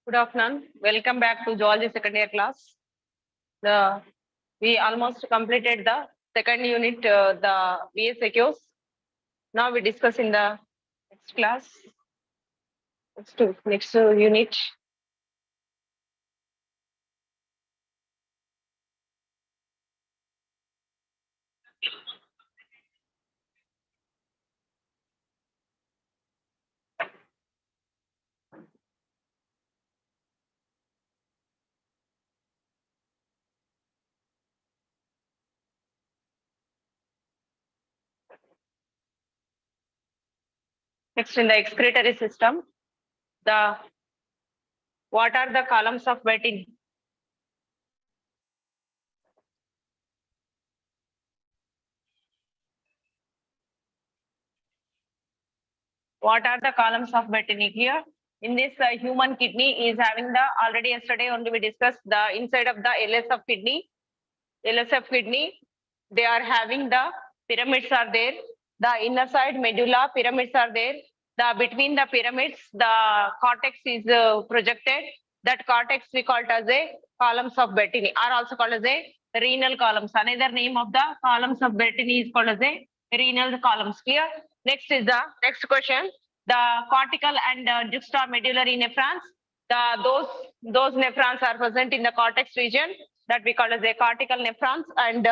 Good afternoon. Welcome back to Zoology second year class. We almost completed the second unit, the VSAQs. Now we discuss in the next class. Next unit. Next in the excretory system, what are the columns of Bettin? What are the columns of Bettini here? In this human kidney is having the, already yesterday only we discussed the inside of the LSF kidney. LSF kidney, they are having the pyramids are there. The inner side medulla pyramids are there. The between the pyramids, the cortex is projected. That cortex we call it as a columns of Bettini, are also called as a renal columns. Another name of the columns of Bettini is called as a renal columns. Clear? Next is the next question. The cortical and juxtamedullary nephrons. Those nephrons are present in the cortex region that we call as a cortical nephrons. And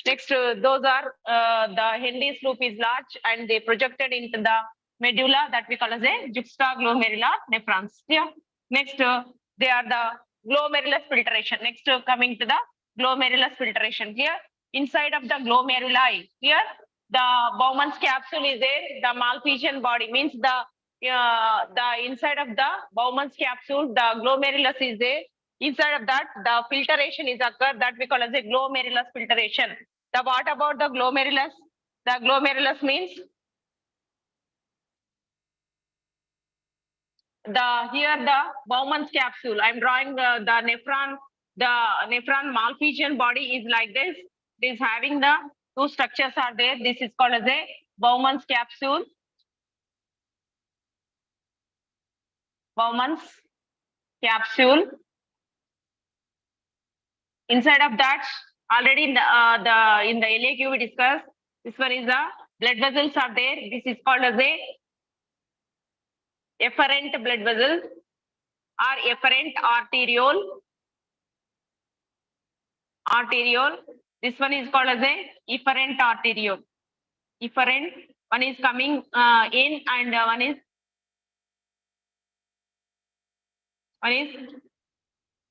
next, those are the Henle's loop is large and they projected into the medulla that we call as a juxtaglomerular nephrons. Yeah. Next, they are the glomerulus filtration. Next, coming to the glomerulus filtration here. Inside of the glomeruli here, the Bowman's capsule is there. The Malpighian body means the inside of the Bowman's capsule, the glomerulus is there. Inside of that, the filtration is occurred that we call as a glomerulus filtration. The what about the glomerulus? The glomerulus means here the Bowman's capsule. I'm drawing the nephron Malpighian body is like this. It is having the two structures are there. This is called as a Bowman's capsule. Bowman's capsule. Inside of that, already in the LAQ we discussed. This one is the blood vessels are there. This is called as a efferent blood vessel or efferent arteriole. This one is called as a efferent arteriole. Efferent, one is coming in and one is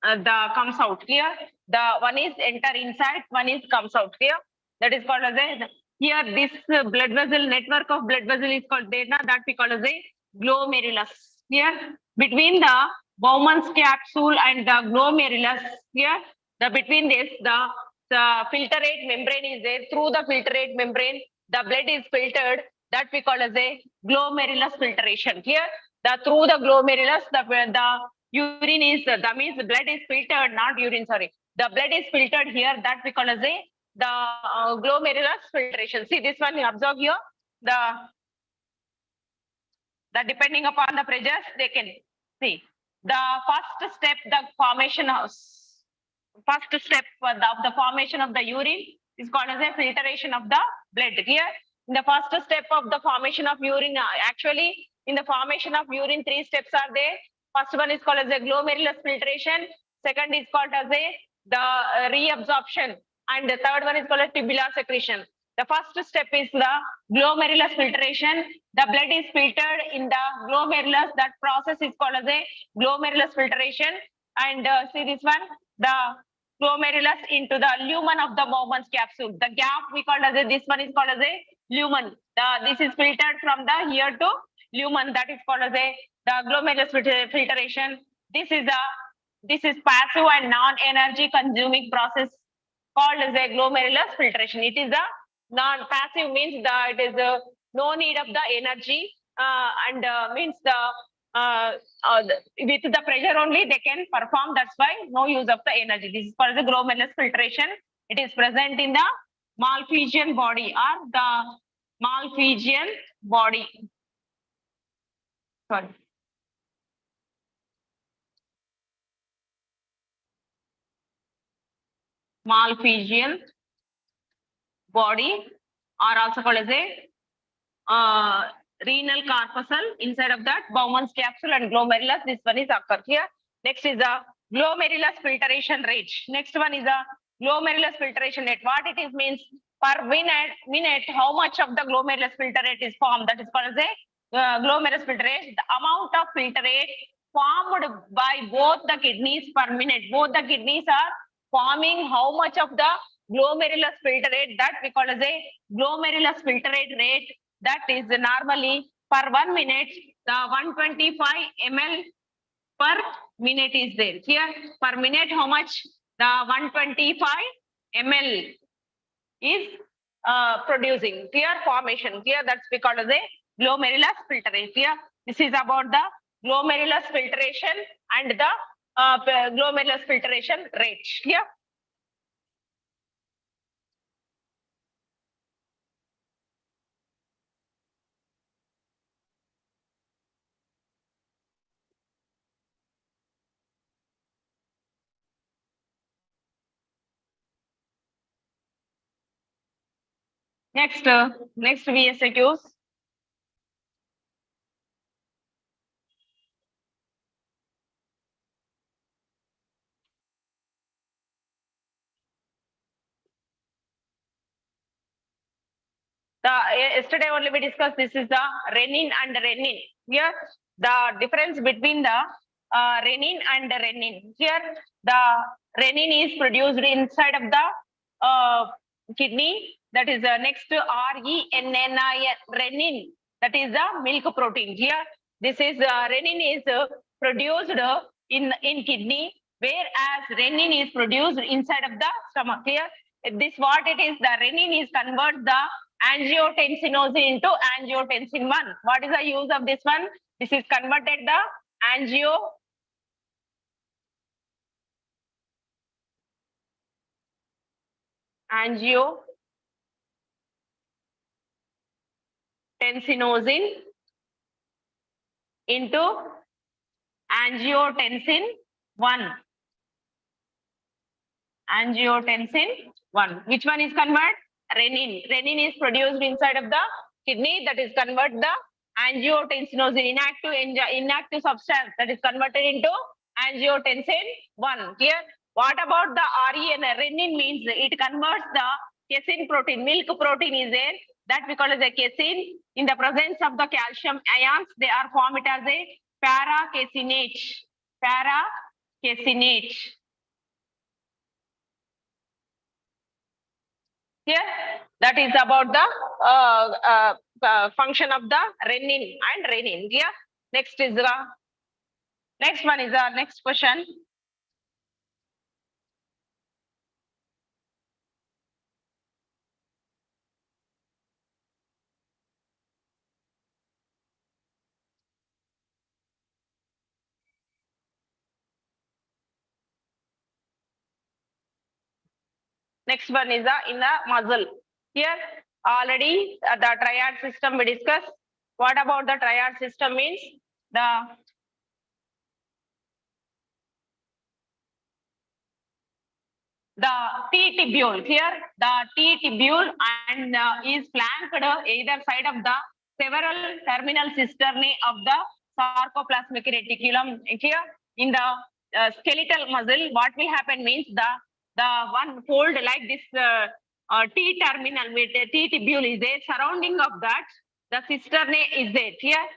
the comes out here. The one is enter inside, one is comes out here. That is called as a here this blood vessel network of blood vessel is called data that we call as a glomerulus. Here between the Bowman's capsule and the glomerulus here, the between this the filtrate membrane is there. Through the filtrate membrane, the blood is filtered. That we call as a glomerulus filtration. Here the through the glomerulus the urine is that means the blood is filtered, not urine. Sorry, the blood is filtered here. That we call as a the glomerulus filtration. See this one. You observe here the depending upon the pressures they can see the first step. The formation of first step of the formation of the urine is called as a filtration of the blood. Here in the first step of the formation of urine, actually in the formation of urine, three steps are there. First one is called as a glomerulus filtration. Second is called as the reabsorption, and the third one is called as tubular secretion. The first step is the glomerulus filtration. The blood is filtered in the glomerulus. That process is called as a glomerulus filtration. And see this one, the glomerulus into the lumen of the Bowman's capsule. The gap we call as this one is called as a lumen. This is filtered from the here to lumen. That is called as the glomerulus filtration. This is passive and non-energy consuming process called as a glomerulus filtration. It is a non-passive means that it is no need of the energy and means with the pressure only they can perform. That's why no use of the energy. This is called the glomerulus filtration. It is present in the Malpighian body or the Malpighian body. Sorry. malphizian body, or also called as a renal corpuscle. Inside of that, Bowman's capsule and glomerulus. This one is occur here. Next is the glomerulus filtration rate. Next one is the glomerulus filtration rate. What it is means per minute how much of the glomerulus filtrate is formed. That is called as a glomerulus filtrate. The amount of filtrate formed by both the kidneys per minute. Both the kidneys are forming how much of the glomerulus filtrate, that we call as a glomerulus filtrate rate. That is normally per 1 minute the 125 ml per minute is there. Here per minute how much? The 125 ml is producing. Here formation. Here that's we call as a glomerulus filtrate. Here this is about the glomerulus filtration and the glomerulus filtration rate. Here. Next VSAQs. Yesterday only we discussed this is the renin and renin. Here the difference between the renin and renin. Here the renin is produced inside of the kidney. That is next to RENNI, renin. That is the milk protein. Here this is renin is produced in kidney, whereas renin is produced inside of the stomach. Here this what it is, the renin is convert the angiotensin into angiotensin 1. What is the use of this one? This is converted the angiotensin into angiotensin 1. Angiotensin 1. Which one is convert? Renin. Renin is produced inside of the kidney, that is convert the angiotensin, inactive substance, that is converted into angiotensin 1. Here, what about the REN? Renin means it converts the casein protein. Milk protein is there, that we call as a casein. In the presence of the calcium ions, they are formed as a para-caseinate. Para-caseinate. Here, that is about the function of the renin and renin. Here, next one is our next question. Next one is in the muscle. Here already the triad system we discussed. What about the triad system means? The T-tubule. Here the T-tubule and is flanked either side of the several terminal cisternae of the sarcoplasmic reticulum. Here in the skeletal muscle, what will happen means the one fold like this T terminal with the T-tubule is there. Surrounding of that, the cisternae is there. Here,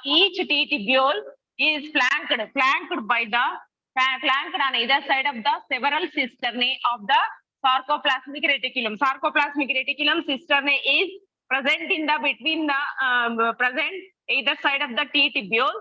each T-tubule is flanked by the flanked on either side of the several cisternae of the sarcoplasmic reticulum. Sarcoplasmic reticulum cisternae is present in the between the present either side of the T-tubule.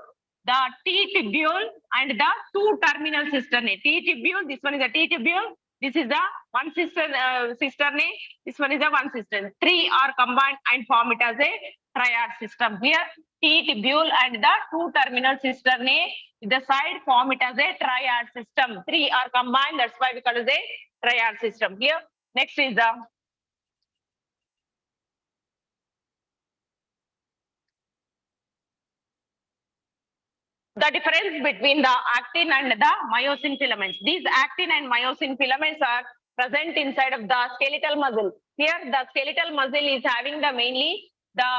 The T-tubule and the two terminal cisternae. T-tubule, this one is a T-tubule. This is the one cisternae. This one is the one cistern. Three are combined and form it as a triad system. Here, T-tubule and the two terminal cisternae, the side form it as a triad system. Three are combined. That's why we call it a triad system. Here, next is the difference between the actin and the myosin filaments. These actin and myosin filaments are present inside of the skeletal muscle. Here the skeletal muscle is having the mainly the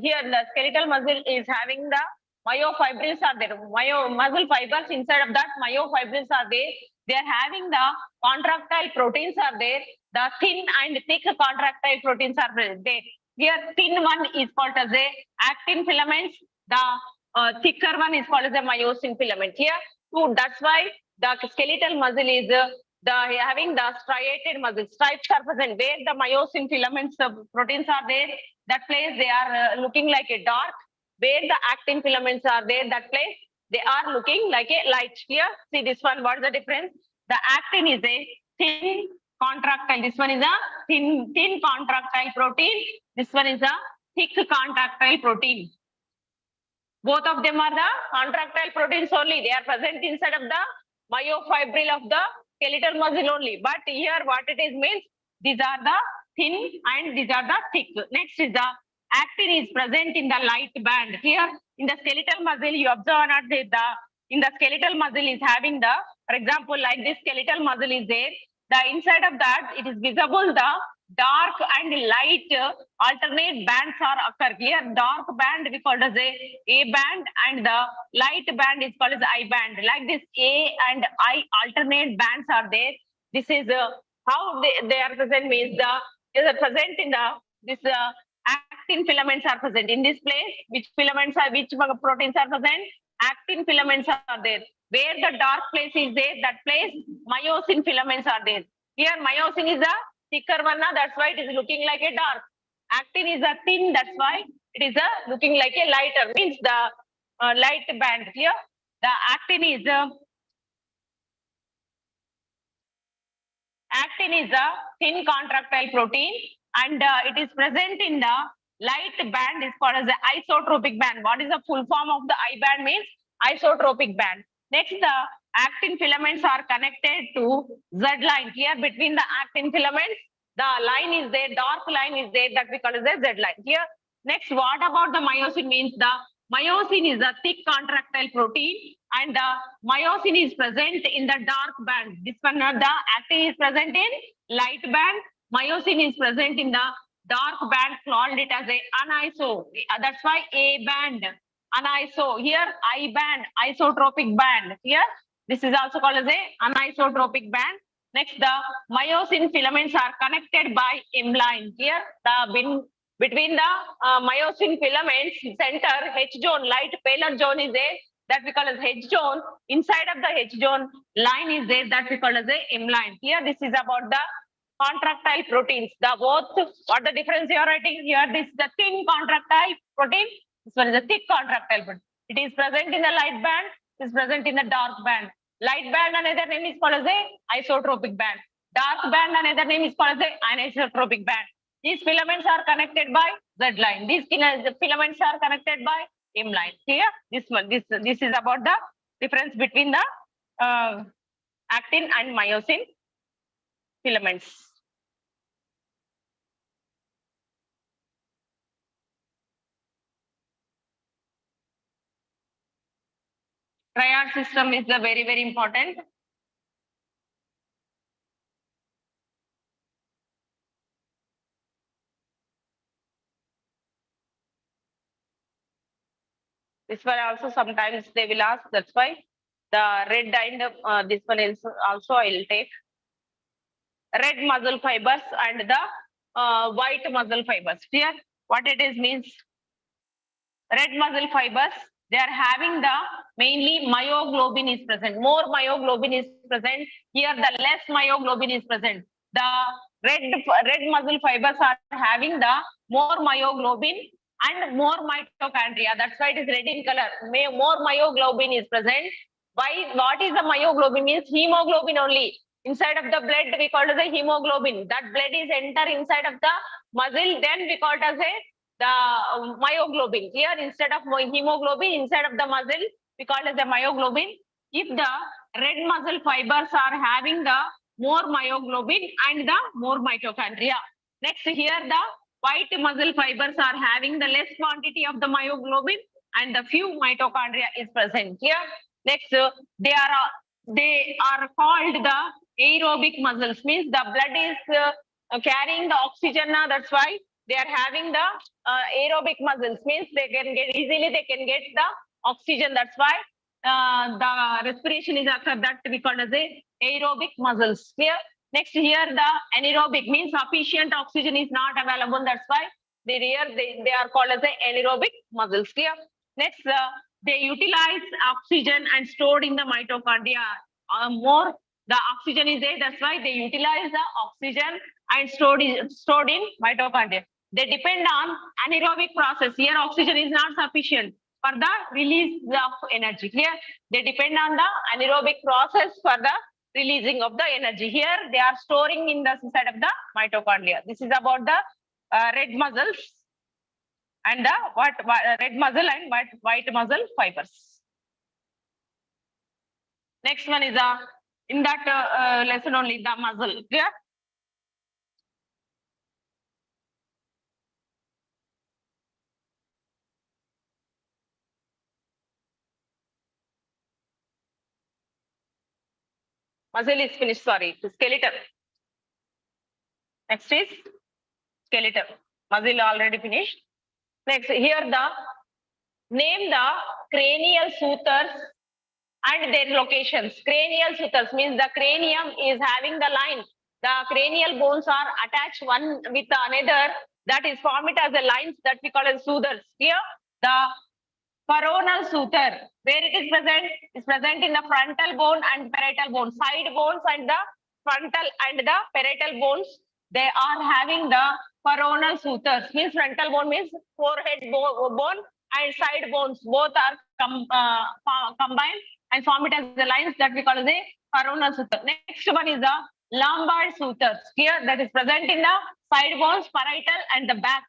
here the skeletal muscle is having the myofibrils are there. Muscle fibers inside of that myofibrils are there. They are having the contractile proteins are there. The thin and thick contractile proteins are there. Here thin one is called as a actin filaments. The thicker one is called as a myosin filament. Here, so that's why the skeletal muscle is having the striated muscle. Stripes are present where the myosin filaments proteins are there. That place they are looking like a dark. Where the actin filaments are there, that place they are looking like a light. Here, see this one. What is the difference? The actin is a thin contractile. This one is a thin contractile protein. This one is a thick contractile protein. Both of them are the contractile proteins only. They are present inside of the myofibril of the skeletal muscle only. But here what it is means, these are the thin and these are the thick. Next is the actin is present in the light band. Here in the skeletal muscle, you observe not that in the skeletal muscle is having the, for example, like this skeletal muscle is there. The inside of that, it is visible the dark and light alternate bands are occur. Here dark band we call as A band and the light band is called as I band. Like this A and I alternate bands are there. This is how they are present means they are present in the this actin filaments are present in this place. Which filaments are, which proteins are present? Actin filaments are there. Where the dark place is there, that place myosin filaments are there. Here myosin is a thicker one, that's why it is looking like a dark. Actin is a thin, that's why it is a looking like a lighter, means the light band. Here the actin is a thin contractile protein and it is present in the light band is called as the isotropic band. What is the full form of the I band means? Isotropic band. Next, the actin filaments are connected to Z line. Here between the actin filaments, the line is there, dark line is there, that we call as the Z line. Here, next, what about the myosin means? The myosin is a thick contractile protein and the myosin is present in the dark band. This one, the actin is present in light band. Myosin is present in the dark band, called it as a aniso. That's why A band, aniso. Here I band, isotropic band. Here this is also called as a anisotropic band. Next, the myosin filaments are connected by M line. Here the between the myosin filaments center H zone, light paler zone is there, that we call as H zone. Inside of the H zone line is there, that we call as a M line. Here this is about the contractile proteins. The both, what the difference you are writing here? This is the thin contractile protein. This one is a thick contractile protein. It is present in the light band. It is present in the dark band. Light band another name is called as a isotropic band. Dark band another name is called as a anisotropic band. These filaments are connected by Z line. These filaments are connected by M line. Here, this one, this is about the difference between the actin and myosin filaments. Triad system is the very, very important. This one also sometimes they will ask. That's why the red and this one is also I will take red muscle fibers and the white muscle fibers. Here, what it is means, red muscle fibers, they are having the mainly myoglobin is present. More myoglobin is present. Here, the less myoglobin is present. The red muscle fibers are having the more myoglobin and more mitochondria. That's why it is red in color. More myoglobin is present. Why? What is the myoglobin? Means hemoglobin only. Inside of the blood, we call it as a hemoglobin. That blood is enter inside of the muscle. Then we call it as a the myoglobin. Here, instead of hemoglobin, inside of the muscle, we call it as the myoglobin. If the red muscle fibers are having the more myoglobin and the more mitochondria. Next, here the white muscle fibers are having the less quantity of the myoglobin and the few mitochondria is present here. Next, they are called the Aerobic muscles means the blood is carrying the oxygen. That's why they are having the aerobic muscles means they can get easily they can get the oxygen. That's why the respiration is after that we call as a aerobic muscles. Here, next here the anaerobic means sufficient oxygen is not available. That's why they are called as a anaerobic muscles. Here, next they utilize oxygen and stored in the mitochondria. More the oxygen is there. That's why they utilize the oxygen and stored in mitochondria. They depend on anaerobic process. Here, oxygen is not sufficient for the release of energy. Here, they depend on the anaerobic process for the releasing of the energy. Here, they are storing in the inside of the mitochondria. This is about the red muscles and the red muscle and white muscle fibers. Next one is in that lesson only the muscle. Clear? Muscle is finished. Sorry, skeleton. Next is skeleton. Muscle already finished. Next, here the name the cranial sutures and their locations. Cranial sutures means the cranium is having the line. The cranial bones are attached one with another. That is formed as the lines that we call as sutures. Here, the coronal suture, where it is present in the frontal bone and parietal bone, side bones and the frontal and the parietal bones. They are having the coronal sutures. Means frontal bone means forehead bone and side bones. Both are combined and form it as the lines that we call as a coronal suture. Next one is the lumbar sutures. Here that is present in the side bones, parietal and the back.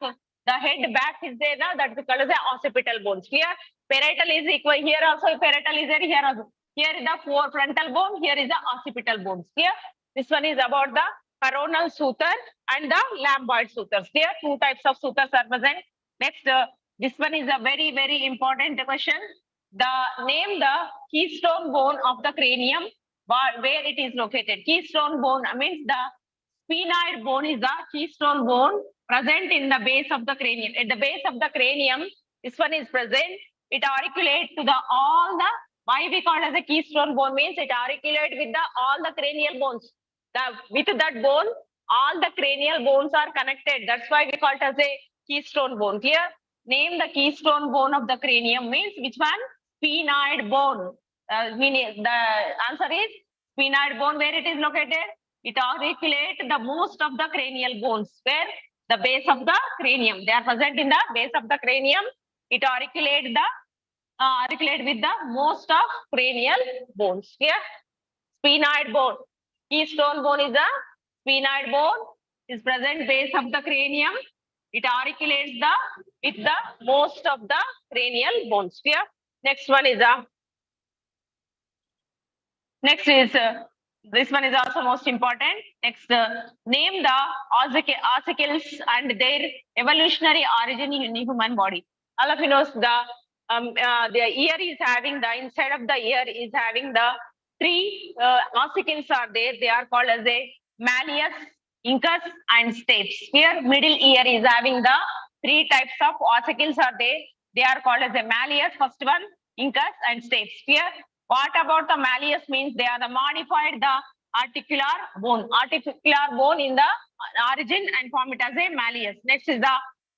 The head back is there now that we call as the occipital bones. Here parietal is equal. Here also parietal is there. Here also. Here is the frontal bone. Here is the occipital bones. Here this one is about the coronal suture and the lumbar sutures. Here two types of sutures are present. Next, this one is a very important question. The name the keystone bone of the cranium, where it is located. Keystone bone means the sphenoid bone is the keystone bone present in the base of the cranium. At the base of the cranium, this one is present. It auriculates to the all the why we call it as a keystone bone means it auriculates with the all the cranial bones. With that bone, all the cranial bones are connected. That's why we call it as a keystone bone. Here, name the keystone bone of the cranium means which one? Sphenoid bone. Meaning the answer is sphenoid bone. Where it is located? It auriculates the most of the cranial bones. Where? The base of the cranium. They are present in the base of the cranium. It auriculates with the most of cranial bones. Here, sphenoid bone. Keystone bone is the sphenoid bone. Is present base of the cranium. It auriculates with the most of the cranial bones. Here, next one is next is this one is also most important. Next, name the ossicles and their evolutionary origin in human body. All of you knows the ear is having the inside of the ear is having the three ossicles are there. They are called as a malleus, incus, and stapes. Here, middle ear is having the three types of ossicles are there. They are called as a malleus, first one, incus, and stapes. Here, what about the malleus means they are the modified the articular bone. Articular bone in the origin and form it as a malleus. Next is the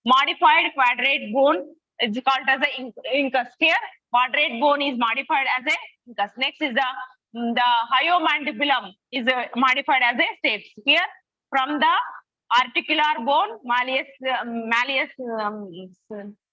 modified quadrate bone. It's called as a incus. Here, quadrate bone is modified as a incus. Next is the hyomandibulum is modified as a stapes. Here, from the articular bone, malleus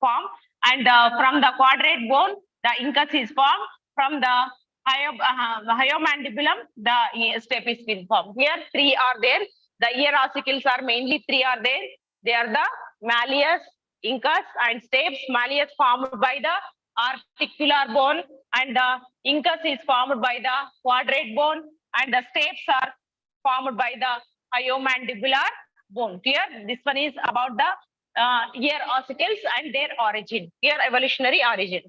form, and from the quadrate bone, the incus is formed. From the hyomandibulum, the step is been formed. Here, three are there. The ear ossicles are mainly three are there. They are the malleus, incus, and stapes. Malleus formed by the articular bone, and the incus is formed by the quadrate bone, and the stapes are formed by the hyomandibular bone. Here, this one is about the ear ossicles and their origin, ear evolutionary origin.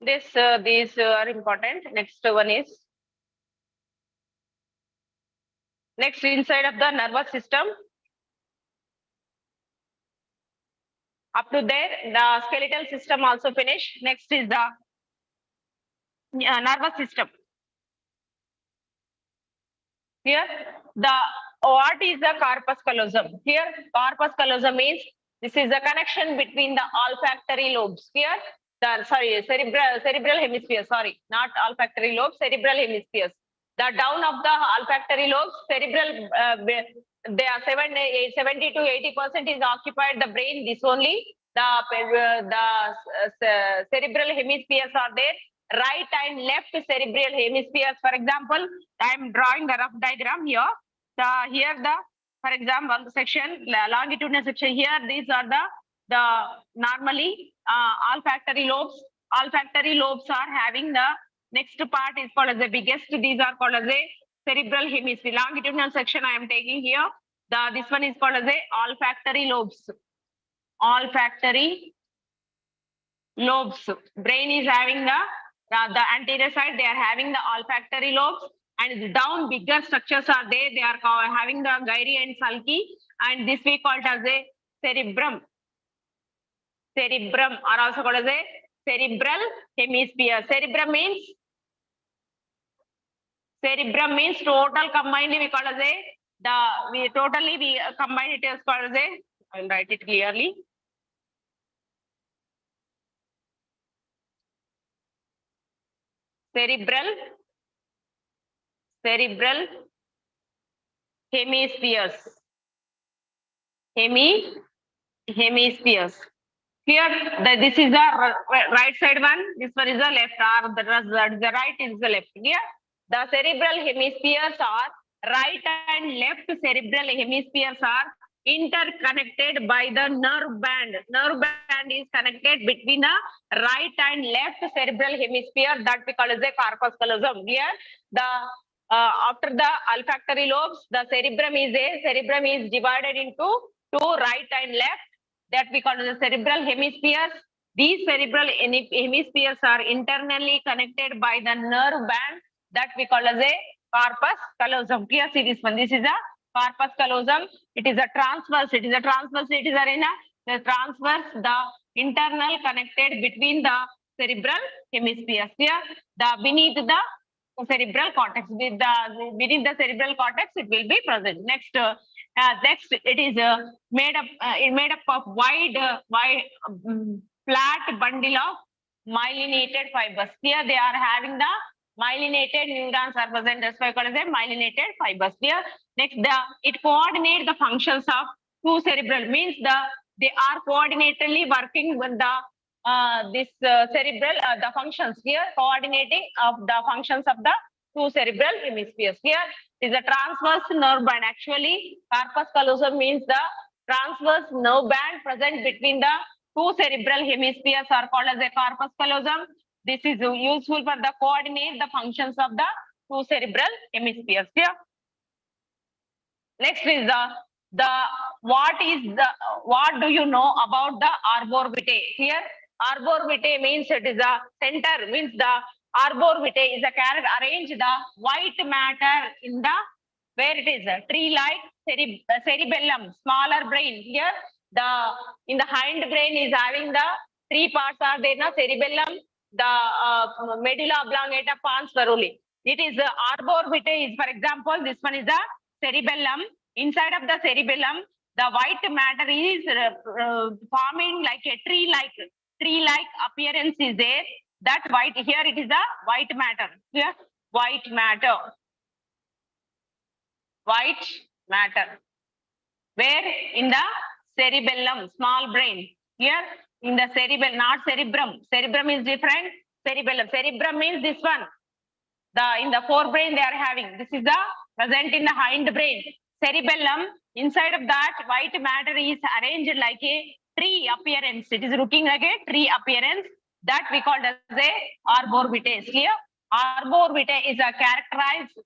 These are important. Next one is next inside of the nervous system. Up to there, the skeletal system also finished. Next is the nervous system. Here, the what is the corpus callosum? Here, corpus callosum means this is the connection between the olfactory lobes. Here, the cerebral hemisphere. Sorry, not olfactory lobes, cerebral hemispheres. The down of the olfactory lobes, cerebral, they are 70 to 80% is occupied the brain. This only the cerebral hemispheres are there. Right and left cerebral hemispheres. For example, I am drawing the rough diagram here. For example, section longitudinal section here. These are the normally olfactory lobes. Olfactory lobes are having the next part is called as the biggest. These are called as a cerebral hemisphere. Longitudinal section I am taking here. This one is called as a olfactory lobes. Olfactory lobes. Brain is having the anterior side. They are having the olfactory lobes, and down bigger structures are there. They are having the gyri and sulci, and this we call it as a cerebrum. Cerebrum are also called as a cerebral hemisphere. Cerebrum means total combinedly we call as a we combine it as called as a. I'll write it clearly. Cerebral hemispheres. Hemispheres. Here, this is the right side one. This one is the left. Or the right is the left. Here, the cerebral hemispheres are right and left. Cerebral hemispheres are interconnected by the nerve band. Nerve band is connected between the right and left cerebral hemisphere that we call as a corpus callosum. Here, after the olfactory lobes, the cerebrum is divided into two, right and left, that we call as the cerebral hemispheres. These cerebral hemispheres are internally connected by the nerve band that we call as a corpus callosum. Here, see this one. This is a corpus callosum. It is a transverse. It is arena. The transverse, the internal connected between the cerebral hemispheres. Here, beneath the cerebral cortex. Beneath the cerebral cortex, it will be present. Next, it is made up of wide flat bundle of myelinated fibers. Here, they are having the myelinated neurons are present. That's why called as a myelinated fibers. Here, next, it coordinates the functions of two cerebral. Means they are coordinatedly working with the cerebral the functions. Here, coordinating of the functions of the two cerebral hemispheres. Here is a transverse nerve band. Actually, corpus callosum means the transverse nerve band present between the two cerebral hemispheres are called as a corpus callosum. This is useful for the coordinate the functions of the two cerebral hemispheres. Here, next is what do you know about the arbor vitae? Here, arbor vitae means it is a center, means the arbor vitae is a carrot arrange the white matter in the where it is a tree-like cerebellum, smaller brain. Here, in the hind brain is having the three parts are there, na cerebellum, the medulla oblongata, pons varoli. It is arbor vitae is, for example, this one is the cerebellum. Inside of the cerebellum, the white matter is forming like a tree-like appearance is there. That white, here it is the white matter. Here, white matter. Where? In the cerebellum, small brain. Here, in the cerebellum, not cerebrum. Cerebrum is different. Cerebellum. Cerebrum means this one. In the forebrain they are having. This is the present in the hind brain. Cerebellum, inside of that white matter is arranged like a tree appearance. It is looking like a tree appearance that we call as a arbor vitae. Here, arbor vitae is a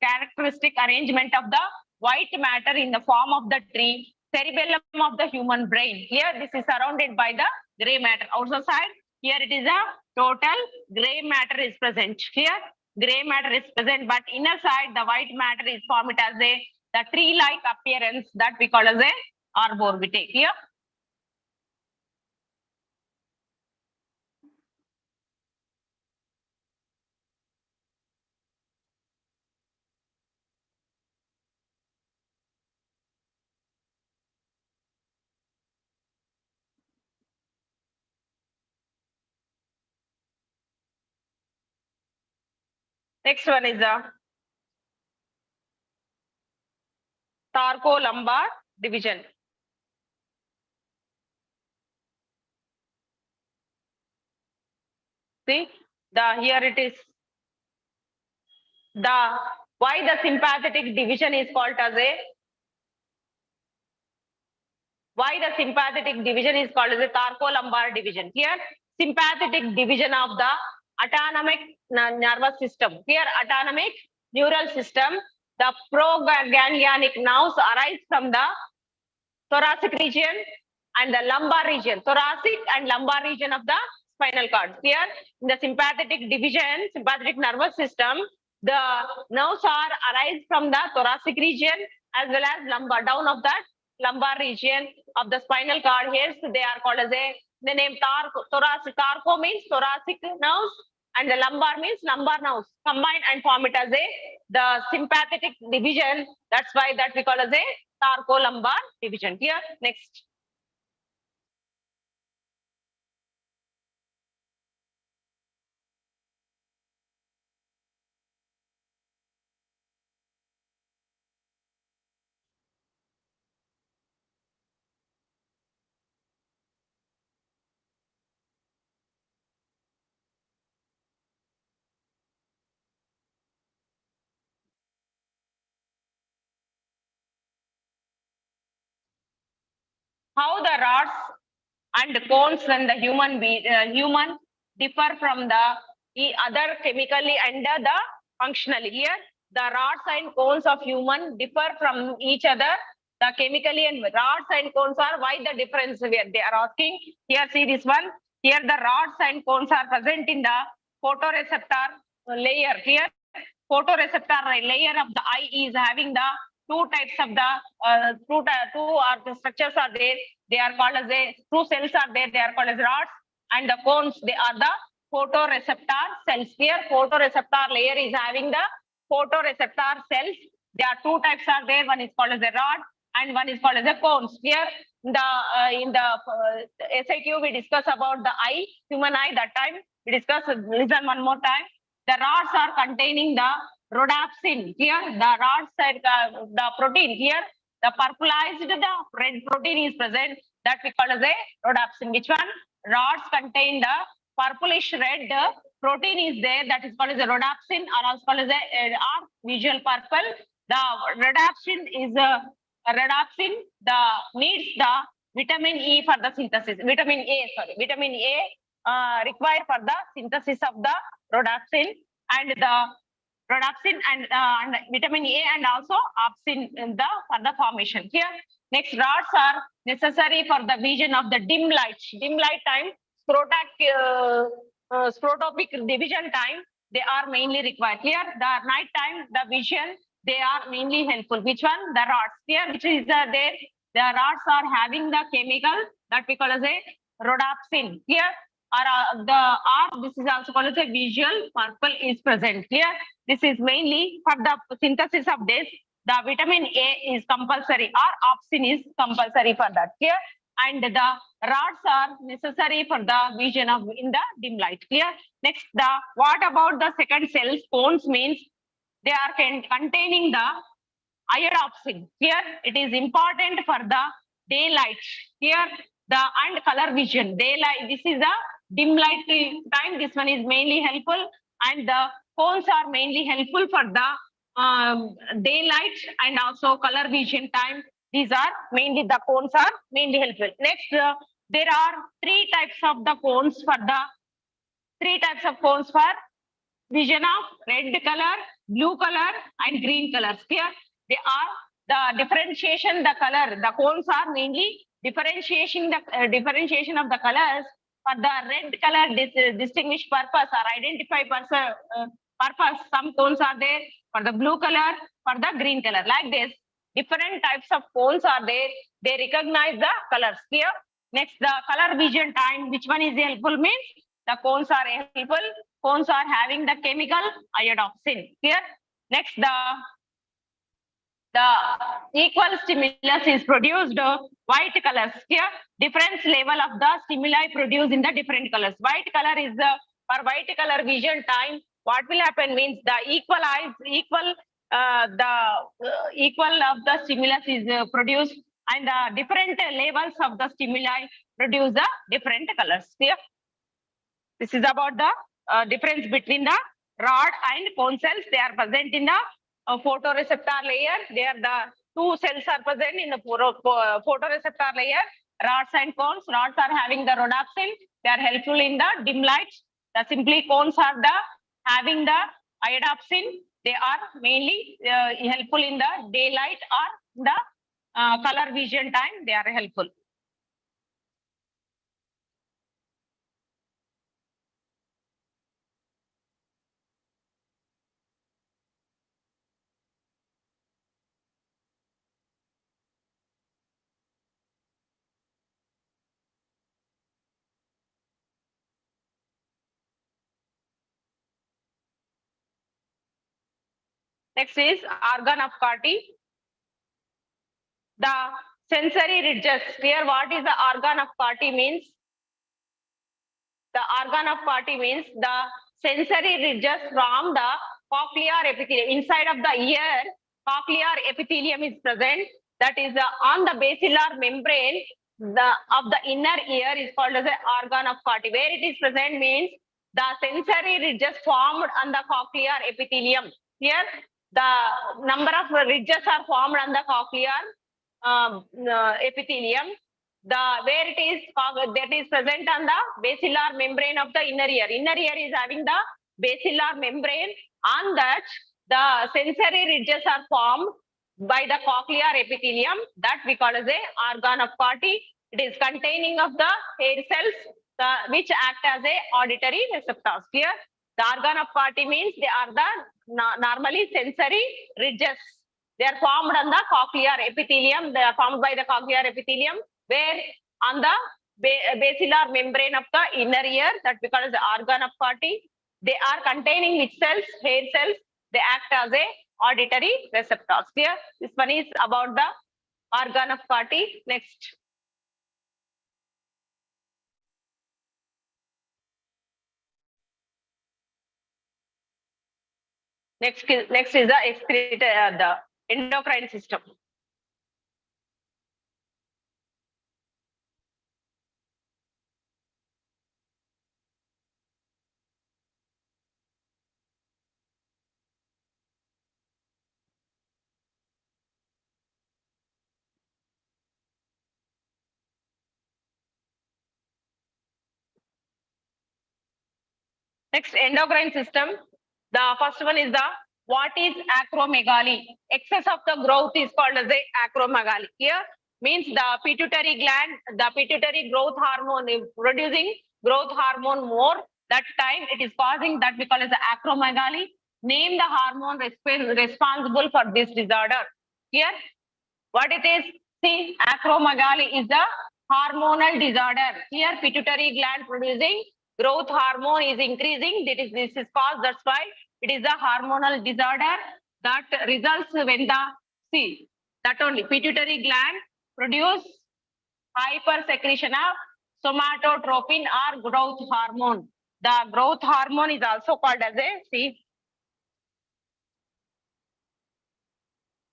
characteristic arrangement of the white matter in the form of the tree, cerebellum of the human brain. Here, this is surrounded by the gray matter. Outside, Here it is a total gray matter is present. Here gray matter is present, but inner side the white matter is formed as the tree-like appearance that we call as a arborbite. Here. Next one is the thoracolumbar division. See, here it is. Why the sympathetic division is called as a thoracolumbar division. Here, sympathetic division of the autonomic nervous system. Here, autonomic neural system. The proganglionic nerves arise from the thoracic region and the lumbar region. Thoracic and lumbar region of the spinal cord. Here, in the sympathetic division, sympathetic nervous system, the nerves are arise from the thoracic region as well as lumbar, down of that lumbar region of the spinal cord. Here, they are called as the name thoracic. Tarco means thoracic nerves and the lumbar means lumbar nerves combined and form it as the sympathetic division. That's why that we call as a thoracolumbar division. Here, next. How the rods and cones when the human differ from the other chemically and the functionally. Here, the rods and cones of human differ from each other. The chemically and rods and cones are why the difference where they are asking. Here, see this one. Here, the rods and cones are present in the photoreceptor layer. Here, photoreceptor layer of the eye is having the two types of the two structures are there. They are called as two cells are there. They are called as rods, and the cones they are the photoreceptor cells. Here, photoreceptor layer is having the photoreceptor cells. There are two types are there. One is called as a rod, and one is called as a cones. Here, in the SIQ we discuss about the eye, human eye. That time we discuss. Listen one more time. The rods are containing the rhodopsin. Here, the rods side, the protein. Here, the purpleized, the red protein is present. That we call as a rhodopsin. Which one? Rods contain the purplish red protein is there. That is called as a rhodopsin, or also called as a visual purple. The rhodopsin is rhodopsin. The needs the vitamin E for the synthesis. Vitamin A required for the synthesis of the rhodopsin, and the rhodopsin and vitamin A and also opsin in for the formation. Here, next, rods are necessary for the vision of the dim light. Dim light time, sclerotopic division time, they are mainly required. Here, the night time, the vision, they are mainly helpful. Which one? The rods. Here, which is there? The rods are having the chemical that we call as a rhodopsin. Here, this is also called as a visual purple is present. Here, this is mainly for the synthesis of this. The vitamin A is compulsory, or opsin is compulsory for that. Here, and the rods are necessary for the vision of in the dim light. Clear? Next, what about the second cells? Cones means they are containing the iodopsin. Here, it is important for the daylight. Here, and color vision. Daylight, this is the dim light time. This one is mainly helpful, and the cones are mainly helpful for the daylight and also color vision time. These are mainly the cones are mainly helpful. Next, there are three types of vision of red color, blue color, and green colors. Here, they are the differentiation. The color, the cones are mainly differentiation of the colors For the red color distinguish purpose or identify purpose, some cones are there. For the blue color, for the green color, like this. Different types of cones are there. They recognize the colors here. Next, the color vision time. Which one is helpful means the cones are helpful. Cones are having the chemical iodopsin here. Next, the equal stimulus is produced white colors here. Different level of the stimuli produced in the different colors. White color is for white color vision time. What will happen means the equal of the stimulus is produced, and the different levels of the stimuli produce the different colors here. This is about the difference between the rod and cone cells. They are present in the photoreceptor layer. There the two cells are present in the photoreceptor layer. Rods and cones. Rods are having the rhodopsin. They are helpful in the dim lights. The simply cones are the having the iodopsin. They are mainly helpful in the daylight or the color vision time. They are helpful. Next is organ of Carty. The sensory ridges. Here, what is the organ of Carty means? The organ of Carty means the sensory ridges from the cochlear epithelium. Inside of the ear, cochlear epithelium is present. That is on the basilar membrane of the inner ear is called as the organ of Carty. Where it is present means the sensory ridges formed on the cochlear epithelium. Here, the number of ridges are formed on the cochlear epithelium. Where it is that is present on the basilar membrane of the inner ear. Inner ear is having the basilar membrane. On that, the sensory ridges are formed by the cochlear epithelium. That we call as a organ of Carty. It is containing of the hair cells which act as a auditory receptors. Here, the organ of Carty means they are the normally sensory ridges. They are formed on the cochlear epithelium. They are formed by the cochlear epithelium, where on the basilar membrane of the inner ear, that we call as the organ of Carty. They are containing which cells? Hair cells. They act as a auditory receptors. Here, this one is about the organ of Carty. Next. Next is the excretory, the endocrine system. Next, endocrine system. The first one is the what is acromegaly? Excess of the growth is called as a acromegaly. Here means the pituitary gland, the pituitary growth hormone is producing growth hormone more. That time it is causing that we call as acromegaly. Name the hormone responsible for this disorder. Here, what it is? See, acromegaly is the hormonal disorder. Here, pituitary gland producing growth hormone is increasing. This is caused. That's why it is a hormonal disorder that results when that only pituitary gland produce hypersecretion of somatotropin or growth hormone. The growth hormone is also called as a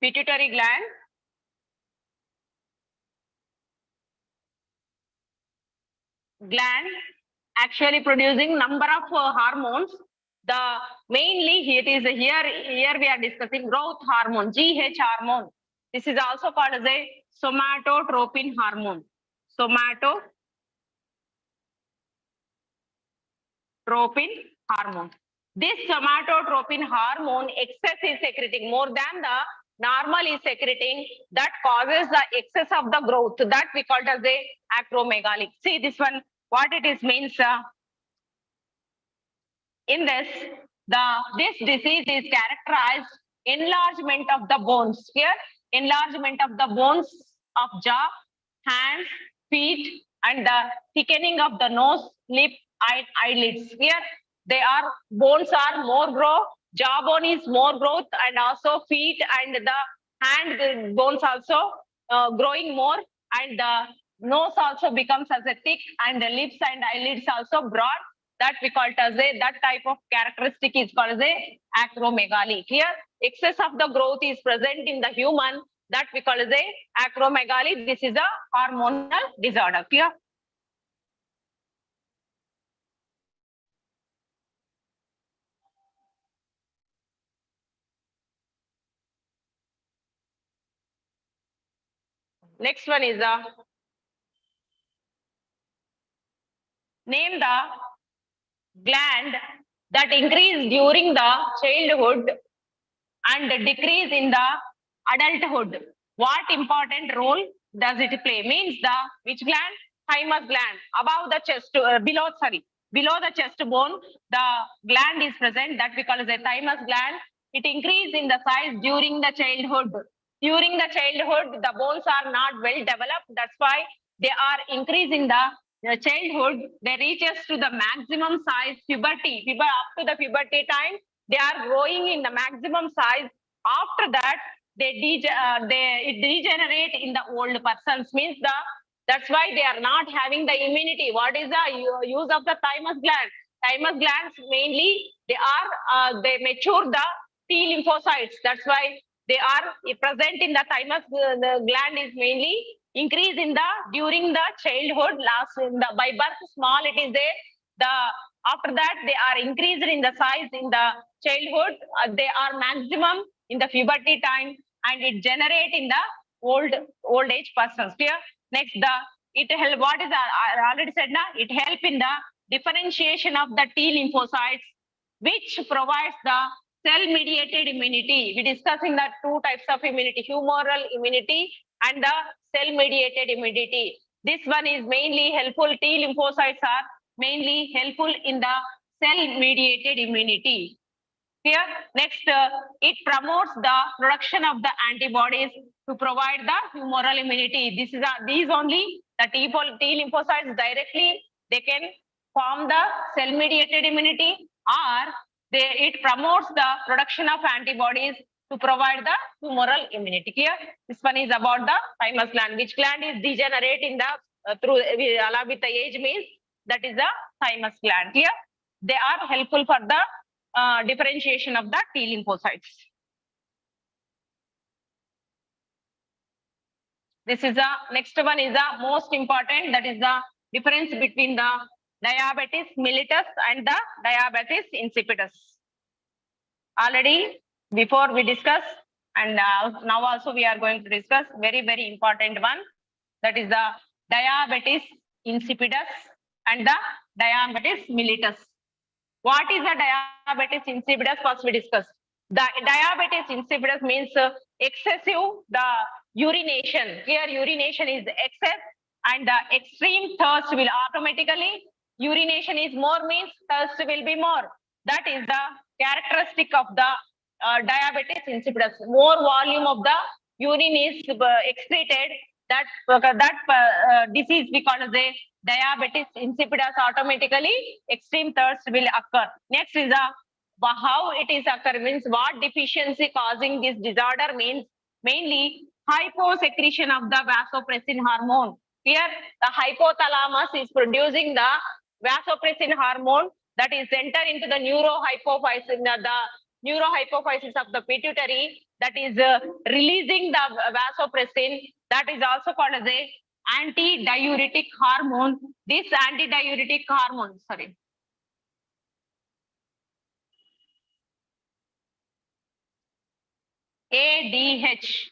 pituitary gland actually producing number of hormones. The mainly it is here we are discussing growth hormone, GH hormone. This is also called as a somatotropin hormone. Somatotropin hormone. This somatotropin hormone excess is secreting more than the normal is secreting. That causes the excess of the growth. That we call it as a acromegaly. See this one. What it is means, in this disease is characterized enlargement of the bones. Here, enlargement of the bones of jaw, hands, feet, and the thickening of the nose, lip, and eyelids. Here, they are bones are more grow, jawbone is more growth, and also feet and the hand bones also growing more, and the nose also becomes as a thick, and the lips and eyelids also broad. That we call it as a, that type of characteristic is called as a acromegaly. Here, excess of the growth is present in the human. That we call as a acromegaly. This is a hormonal disorder. Clear? Next one is name the gland that increase during the childhood and decrease in the adulthood. What important role does it play? Means the which gland? Thymus gland. Above the chest, below the chest bone, the gland is present that we call as a thymus gland. It increase in the size during the childhood. During the childhood, the bones are not well developed. That's why they are increasing the childhood. They reaches to the maximum size puberty. Up to the puberty time, they are growing in the maximum size. After that, it degenerate in the old persons. Means that's why they are not having the immunity. What is the use of the thymus gland? Thymus glands mainly they mature the T lymphocytes. That's why they are present in the thymus. The gland is mainly increase in the during the childhood. Last in the by birth small it is there. The after that they are increased in the size in the childhood. They are maximum in the puberty time, and it generate in the old age persons. Clear? Next, it help. What is I already said now? It help in the differentiation of the T lymphocytes, which provides the cell-mediated immunity. We discussing the two types of immunity: humoral immunity and the cell-mediated immunity. This one is mainly helpful. T lymphocytes are mainly helpful in the cell-mediated immunity. Here, next, it promotes the production of the antibodies to provide the humoral immunity. These only the T lymphocytes directly they can form the cell-mediated immunity, or it promotes the production of antibodies to provide the humoral immunity. Here, this one is about the thymus gland. Which gland is degenerate in the along with the age means that is the thymus gland. Here, they are helpful for the differentiation of the T lymphocytes. This is the next one is the most important, that is the difference between the diabetes mellitus and the diabetes insipidus. Already before we discuss, and now also we are going to discuss very important one, that is the diabetes insipidus and the diabetes mellitus. What is the diabetes insipidus? First we discuss. The diabetes insipidus means excessive the urination. Here urination is excess, and the extreme thirst will automatically, urination is more means thirst will be more. That is the characteristic of the diabetes insipidus. More volume of the urine is excreted. That disease we call as a diabetes insipidus. Automatically extreme thirst will occur. Next is how it is occur means what deficiency causing this disorder means mainly hyposecretion of the vasopressin hormone. Here the hypothalamus is producing the vasopressin hormone that is enter into the neurohypophysis, the neurohypophysis of the pituitary, that is releasing the vasopressin. That is also called as a antidiuretic hormone. This antidiuretic hormone, ADH,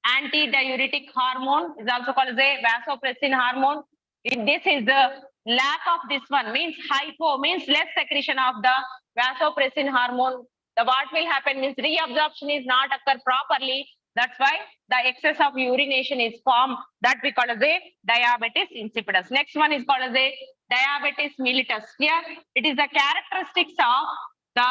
antidiuretic hormone, is also called as a vasopressin hormone. If this is the lack of this one means hypo means less secretion of the vasopressin hormone. The what will happen means reabsorption is not occur properly. That's why the excess of urination is formed. That we call as a diabetes insipidus. Next one is called as a diabetes mellitus. Here it is the characteristics of the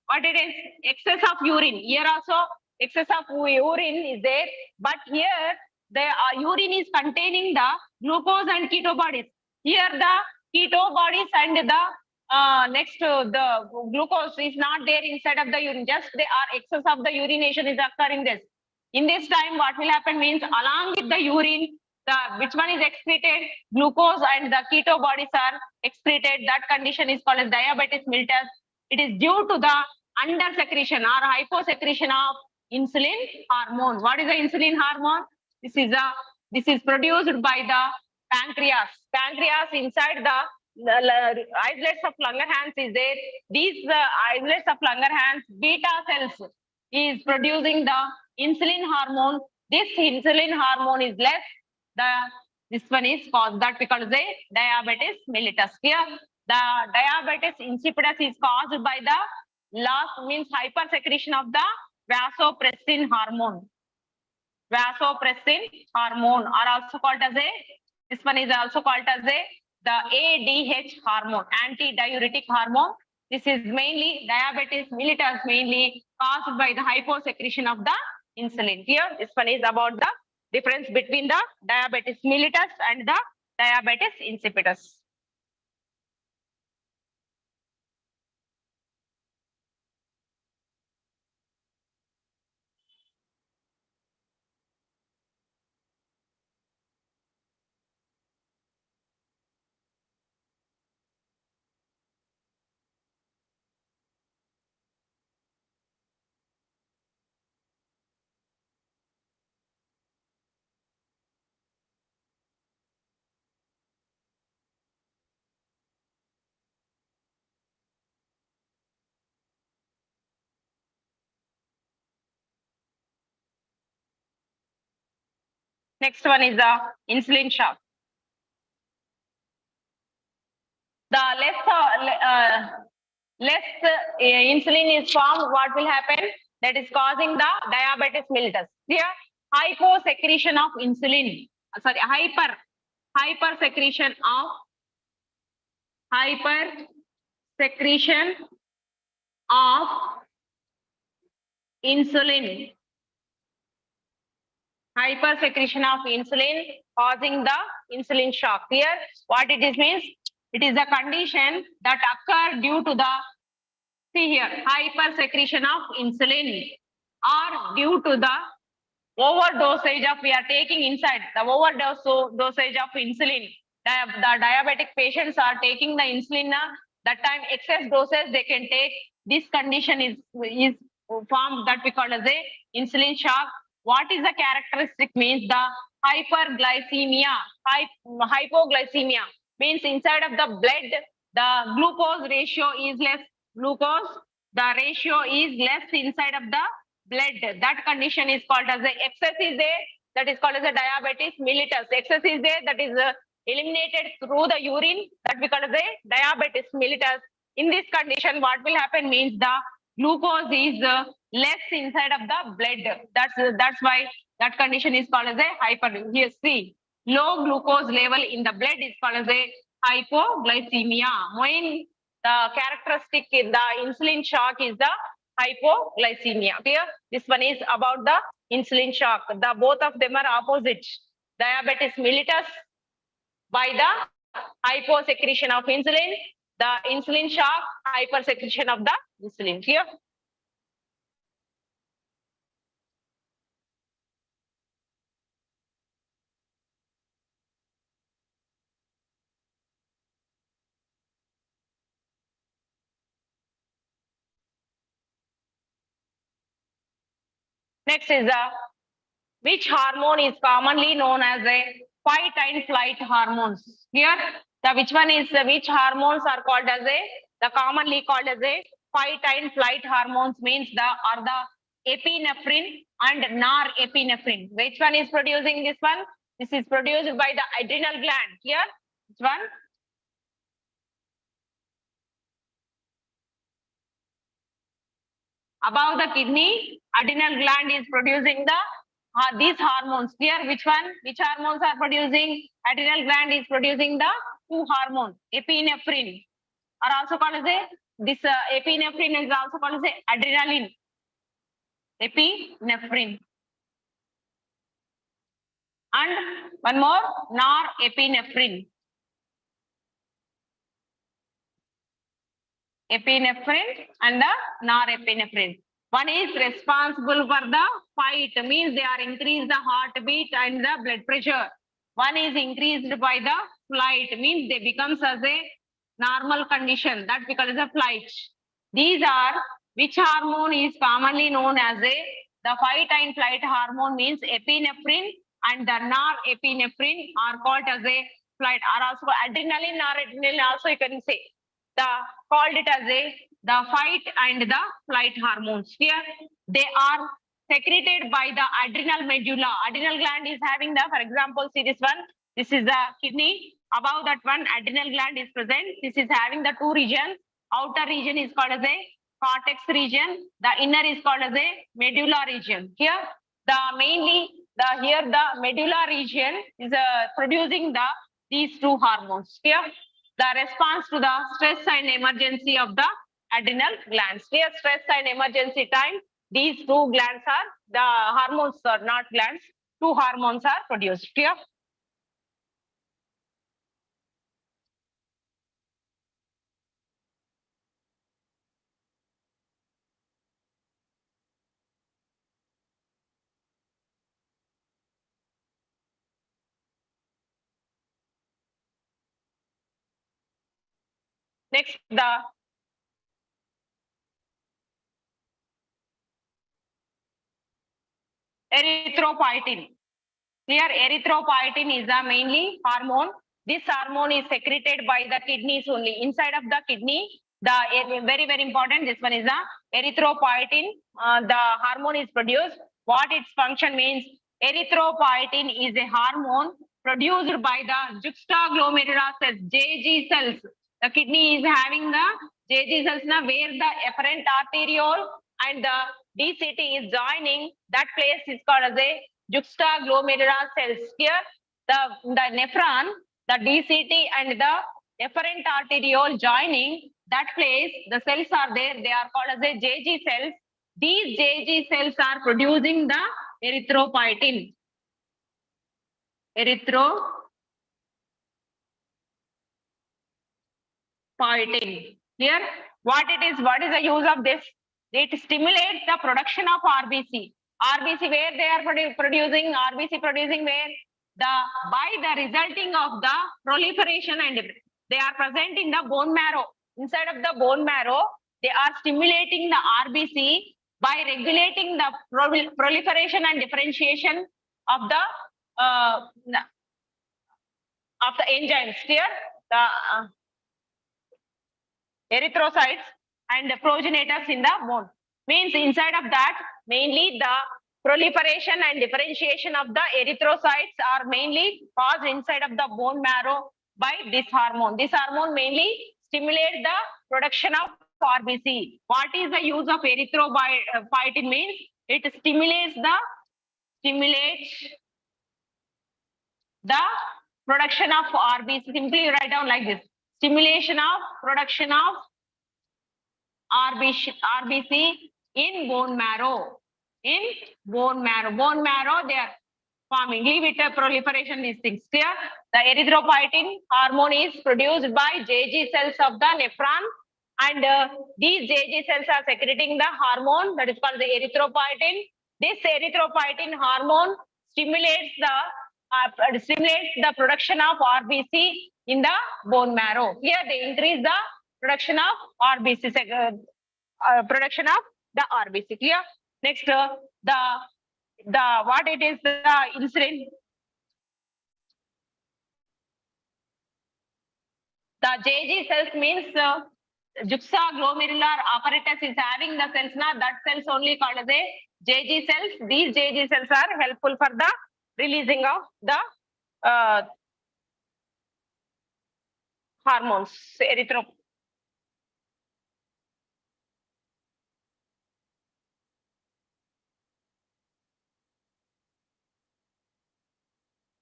what it is excess of urine. Here also excess of urine is there, but here the urine is containing the glucose and keto bodies. Here the keto bodies and the next the glucose is not there inside of the urine. Just they are excess of the urination is occurring this. In this time, what will happen means along with the urine, the which one is excreted, glucose and the keto bodies are excreted. That condition is called as diabetes mellitus. It is due to the under secretion or hyposecretion of insulin hormone. What is the insulin hormone? This is produced by the pancreas. Pancreas inside the islets of Langerhans is there. These islets of Langerhans beta cells is producing the insulin hormone. This insulin hormone is less. This one is caused that we call as a diabetes mellitus. Here, the diabetes insipidus is caused by the loss means hypersecretion of the vasopressin hormone. Vasopressin hormone are also called as a. This one is also called as a the ADH hormone, antidiuretic hormone. This is mainly diabetes mellitus, mainly caused by the hyposecretion of the insulin. Here, this one is about the difference between the diabetes mellitus and the diabetes insipidus. Next one is the insulin shock. The less insulin is formed, what will happen? That is causing the diabetes mellitus. Here, hyposecretion of insulin. Sorry, hypersecretion of insulin. Hypersecretion of insulin causing the insulin shock. Here, what it is means, it is a condition that occur due to the, see here, hypersecretion of insulin or due to the overdosage of, we are taking inside, the dosage of insulin. The diabetic patients are taking the insulin, that time excess doses they can take. This condition is formed that we call as a insulin shock. What is the characteristic means the hyperglycemia, hypoglycemia means inside of the blood, the glucose ratio is less. The ratio is less inside of the blood. That condition is called as the excess is there. That is called as a diabetes mellitus. Excess is there. That is eliminated through the urine. That we call as a diabetes mellitus. In this condition, what will happen means the glucose is less inside of the blood. That's why that condition is called as a hyper. Here, see, low glucose level in the blood is called as a hypoglycemia. When the characteristic in the insulin shock is the hypoglycemia. Here, this one is about the insulin shock. The both of them are opposite. Diabetes mellitus by the hyposecretion of insulin. The insulin shock, hypersecretion of the insulin. Here. Next is which hormone is commonly known as a fight and flight hormones. Here, the which hormones are called as the commonly called as a fight and flight hormones means the epinephrine and norepinephrine. Which one is producing this one? This is produced by the adrenal gland. Here, which one? Above the kidney, adrenal gland is producing these hormones. Here, which one? Which hormones are producing? Adrenal gland is producing the two hormones, epinephrine, are also called as this epinephrine is also called as adrenaline. Epinephrine. And one more, norepinephrine. Epinephrine and the norepinephrine. One is responsible for the fight, means they are increase the heartbeat and the blood pressure. One is increased by the flight, means they becomes as a normal condition, that because of flight. These are which hormone is commonly known as the fight and flight hormone, means epinephrine and the norepinephrine are called as a flight, are also adrenaline, noradrenaline also you can say. The called it as the fight and the flight hormones. Here they are secreted by the adrenal medulla. Adrenal gland is having the, for example, see this one. This is the kidney. Above that one, adrenal gland is present. This is having the two regions. Outer region is called as a cortex region. The inner is called as a medulla region. Here, the mainly the medulla region is producing these two hormones. Here, the response to the stress and emergency of the adrenal glands. Here, stress and emergency time, these two glands are, the hormones are not glands, two hormones are produced. Here. Next, the erythropoietin. Here, erythropoietin is a mainly hormone. This hormone is secreted by the kidneys only. Inside of the kidney, the very important. This one is the erythropoietin. The hormone is produced. What its function means? Erythropoietin is a hormone produced by the juxtaglomerular cells, JG cells. The kidney is having the JG cells now where the efferent arteriole and the DCT is joining. That place is called as a juxtaglomerular cells. Here, the nephron, the DCT and the efferent arteriole joining, that place, the cells are there. They are called as a JG cells. These JG cells are producing the erythropoietin. Erythropoietin. Here, what is the use of this? It stimulates the production of RBC. RBC, where they are producing, RBC producing where? By the resulting of the proliferation, and they are present in the bone marrow. Inside of the bone marrow, they are stimulating the RBC by regulating the proliferation and differentiation of the enzymes. Here, the erythrocytes and the progenitors in the bone. Means inside of that, mainly the proliferation and differentiation of the erythrocytes are mainly caused inside of the bone marrow by this hormone. This hormone mainly stimulates the production of RBC. What is the use of erythropoietin means? It stimulates the production of RBC. Simply write down like this. Stimulation of production of RBC in bone marrow. In bone marrow. Bone marrow, they are forming. Leave it a proliferation, these things. Clear? The erythropoietin hormone is produced by JG cells of the nephron. And these JG cells are secreting the hormone that is called the erythropoietin. This erythropoietin hormone stimulates the production of RBC in the bone marrow. Here they increase the production of RBC, production of the RBC. Clear? Next, the what it is, the insulin. The JG cells means juxtaglomerular apparatus is having the cells now. That cells only called as a JG cells. These JG cells are helpful for the releasing of the hormones,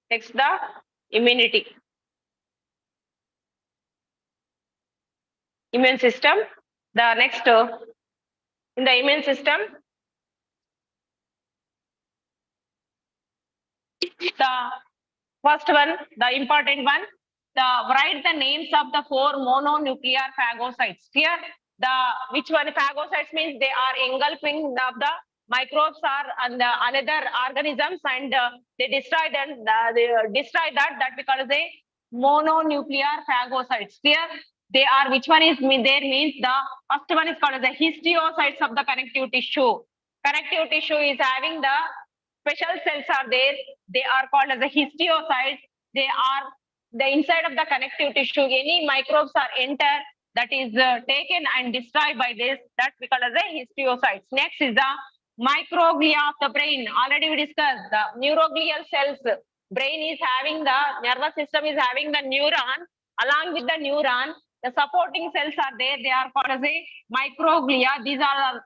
Next, the immunity. Immune system. The next in the immune system, the first one, the important one, the write the names of the 4 mononuclear phagocytes. Here, the which one phagocytes means they are engulfing of the microbes or and the another organisms, and they destroy them. They destroy that we call as a mononuclear phagocytes. Here, they are which one is there means the first one is called as the histiocytes of the connective tissue. Connective tissue is having the special cells are there. They are called as the histiocytes. They are the inside of the connective tissue. Any microbes are enter that is taken and destroyed by this. That we call as the histiocytes. Next is the microglia of the brain. Already we discussed the neuroglial cells. Brain is having the nervous system is having the neuron. Along with the neuron, the supporting cells are there. They are called as a microglia. These are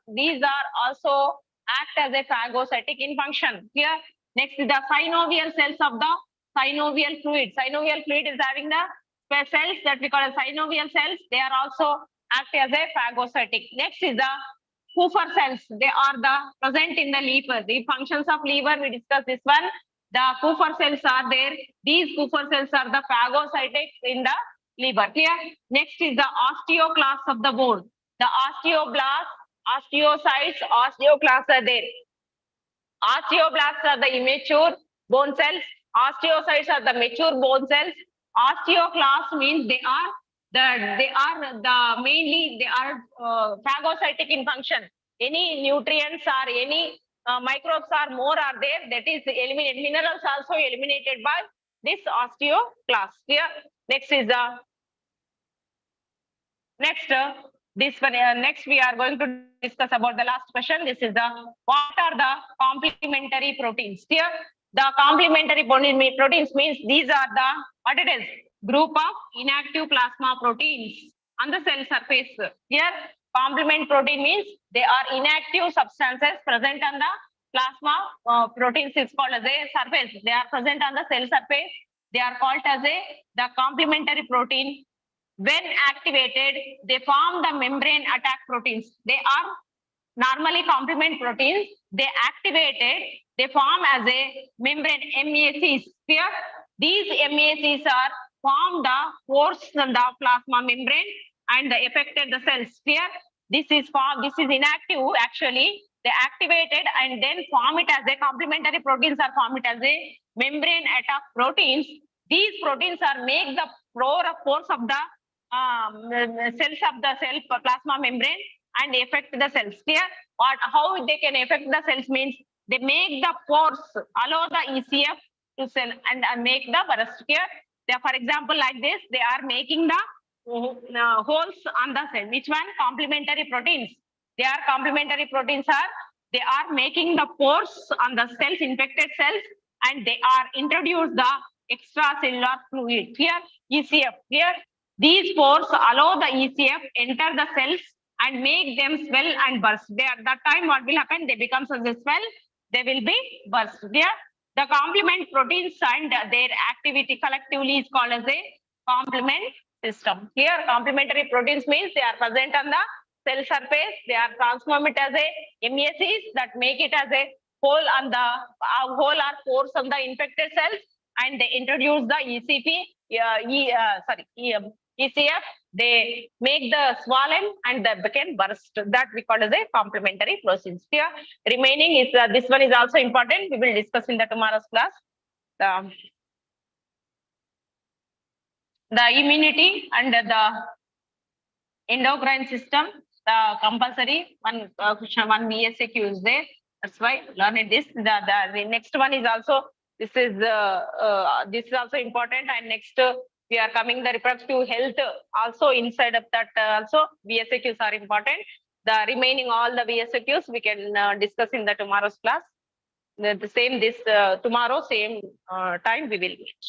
also act as a phagocytic in function. Here, next is the synovial cells of the synovial fluid. Synovial fluid is having the cells that we call as synovial cells. They are also act as a phagocytic. Next is the Kupffer cells. They are the present in the liver. The functions of liver, we discussed this one. The Kupffer cells are there. These Kupffer cells are the phagocytic in the liver. Clear? Next is the osteoclasts of the bone. The osteoblasts, osteocytes, osteoclasts are there. Osteoblasts are the immature bone cells. Osteocytes are the mature bone cells. Osteoclasts means they are mainly they are phagocytic in function. Any nutrients or any microbes are more are there, that is eliminated. Minerals also eliminated by this osteoclast. Here, next is the next we are going to discuss about the last question. This is the what are the complementary proteins? Here, the complementary proteins means these are the what it is group of inactive plasma proteins on the cell surface. Here, complement protein means they are inactive substances present on the plasma proteins is called as a surface. They are present on the cell surface. They are called as the complementary protein. When activated, they form the membrane attack proteins. They are normally complement proteins. They activated, they form as a membrane MACs. Here, these MACs are form the pores in the plasma membrane and they affected the cells. Here, this is inactive actually. They activated and then form it as a complementary proteins are formed it as a membrane attack proteins. These proteins are make the pores of the cells of the cell plasma membrane and affect the cells. Here, how they can affect the cells means they make the pores allow the ECF to cell and make the burst. Here, they, for example, like this, they are making the holes on the cell. Which one? Complementary proteins. They are complementary proteins are they are making the pores on the cells, infected cells, and they are introduce the extracellular fluid. Here, ECF. Here, these pores allow the ECF enter the cells and make them swell and burst. They at that time, what will happen? They become as a swell. They will be burst. There, the complement proteins and their activity collectively is called as a complement system. Here, complementary proteins means they are present on the cell surface. They are transformed as a MACs that make it as a hole on the hole or pores on the infected cells, and they introduce the ECF. They make the swollen and they become burst. That we call as a complementary proteins. Here, remaining is this one is also important. We will discuss in the tomorrow's class. The immunity and the endocrine system. The compulsory one question, one BSAQ is there. That's why learn it. This the next one is also this is also important. And next we are coming the reproductive health also inside of that also BSAQs are important. The remaining all the BSAQs we can discuss in the tomorrow's class. The same this tomorrow same time we will meet.